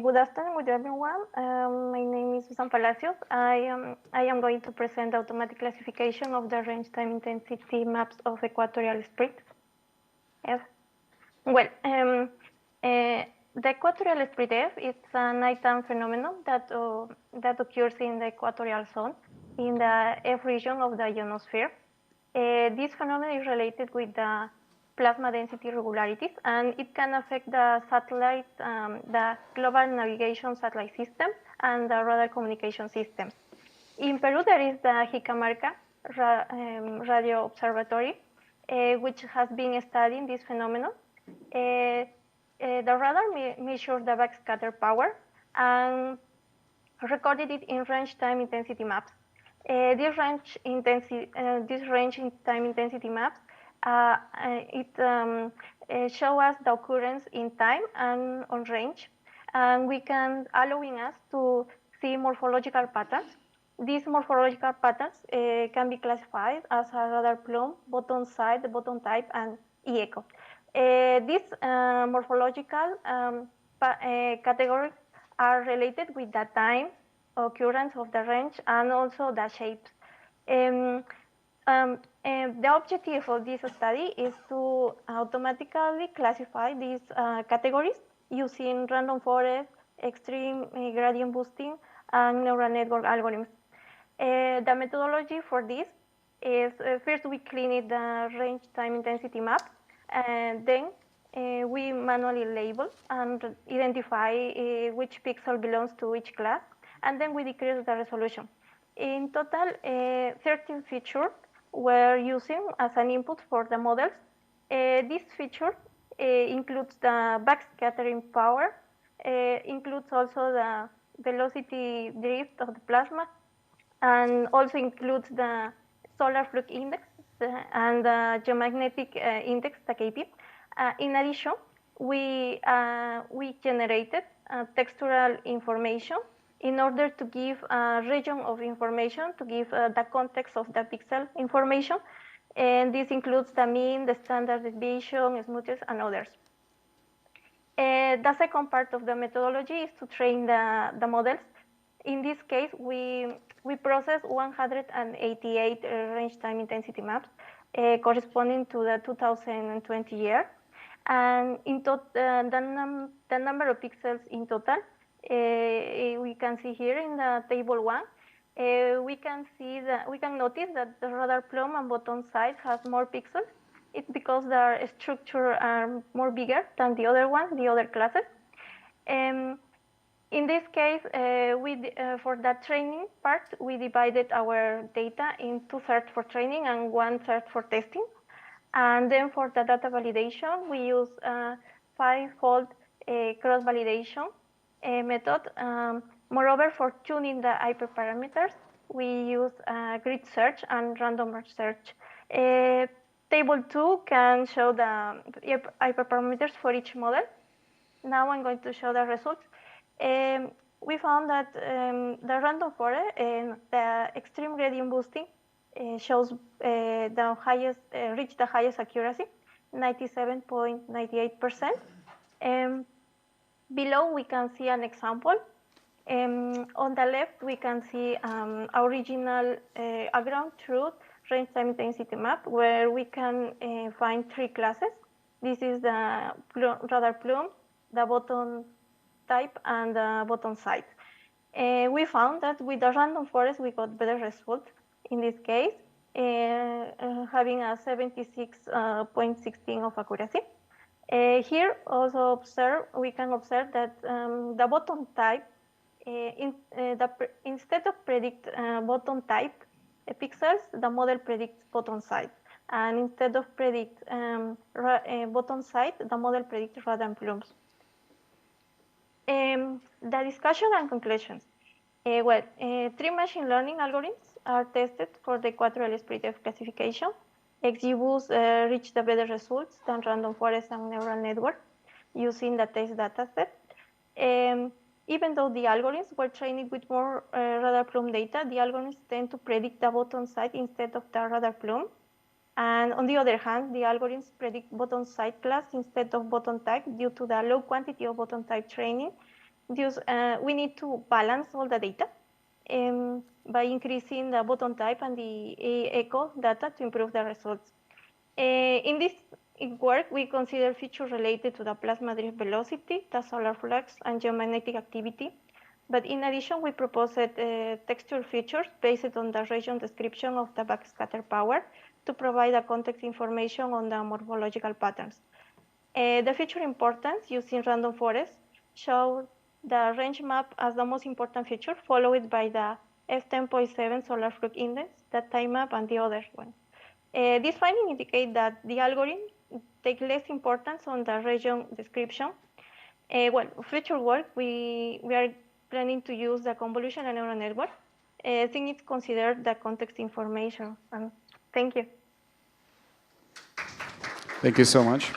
Good afternoon, everyone. My name is Susan Palacios. I am going to present the automatic classification of the range time intensity maps of equatorial spread. Yes. Well, the equatorial spread F is a nighttime phenomenon that occurs in the equatorial zone in the F region of the ionosphere. This phenomenon is related with the plasma density irregularities, and it can affect the satellite, the global navigation satellite system, and the radar communication systems. In Peru, there is the Jicamarca Radio Observatory, which has been studying this phenomenon. The radar measures the backscatter power and recorded it in range time intensity maps. This range time intensity maps show us the occurrence in time and on range, and allowing us to see morphological patterns. These morphological patterns can be classified as a radar plume, bottom side, bottom type, and E-echo. These morphological categories are related with the time occurrence of the range and also the shapes. The objective of this study is to automatically classify these categories using random forest, extreme gradient boosting, and neural network algorithms. The methodology for this is first we clean the range time intensity map, and then we manually label and identify which pixel belongs to each class, and then we decrease the resolution. In total, 13 features were using as an input for the models. This feature includes the backscattering power, includes also the velocity drift of the plasma, and also includes the solar flux index and the geomagnetic index, the KP. In addition, we generated textural information in order to give a region of information, to give the context of the pixel information. And this includes the mean, the standard deviation, smoothness, and others. The second part of the methodology is to train the models. In this case, we process 188 range time intensity maps corresponding to the 2020 year. And in the number of pixels in total, we can see here in the table 1, we can notice that the radar plume and bottom side has more pixels. It's because their structure are more bigger than the other ones, the other classes. In this case, for that training part, we divided our data in 2/3 for training and 1/3 for testing. And then for the data validation, we use 5-fold cross-validation method. Moreover, for tuning the hyperparameters, we use grid search and random merge search. Table 2 can show the hyperparameters for each model. Now I'm going to show the results. We found that the random forest and the extreme gradient boosting shows reached the highest accuracy, 97.98%. Below, we can see an example. On the left, we can see original ground truth range time intensity map, where we can find 3 classes. This is the radar plume, the bottom type, and the bottom side. We found that with the random forest, we got better results in this case, having a 76.16 of accuracy. Here also we can observe that the bottom type, instead of predict bottom type pixels, the model predicts bottom side. And instead of predict bottom side, the model predicts radar plumes. The discussion and conclusions. 3 machine learning algorithms are tested for the equatorial spread F classification. XGBoost reached the better results than random forest and neural network using the test dataset. Even though the algorithms were trained with more radar plume data, the algorithms tend to predict the bottom side instead of the radar plume. And on the other hand, the algorithms predict bottom side class instead of bottom type due to the low quantity of bottom type training we need to balance all the data by increasing the button type and the echo data to improve the results. In this work, we consider features related to the plasma drift velocity, the solar flux, and geomagnetic activity. But in addition, we proposed texture features based on the region description of the backscatter power to provide a context information on the morphological patterns. The feature importance using random forest show the range map as the most important feature, followed by the F10.7 solar flux index, the time map, and the other one. This finding indicates that the algorithm takes less importance on the region description. Well, future work, we are planning to use the convolutional neural network. I think it's considered the context information. Thank you. Thank you so much.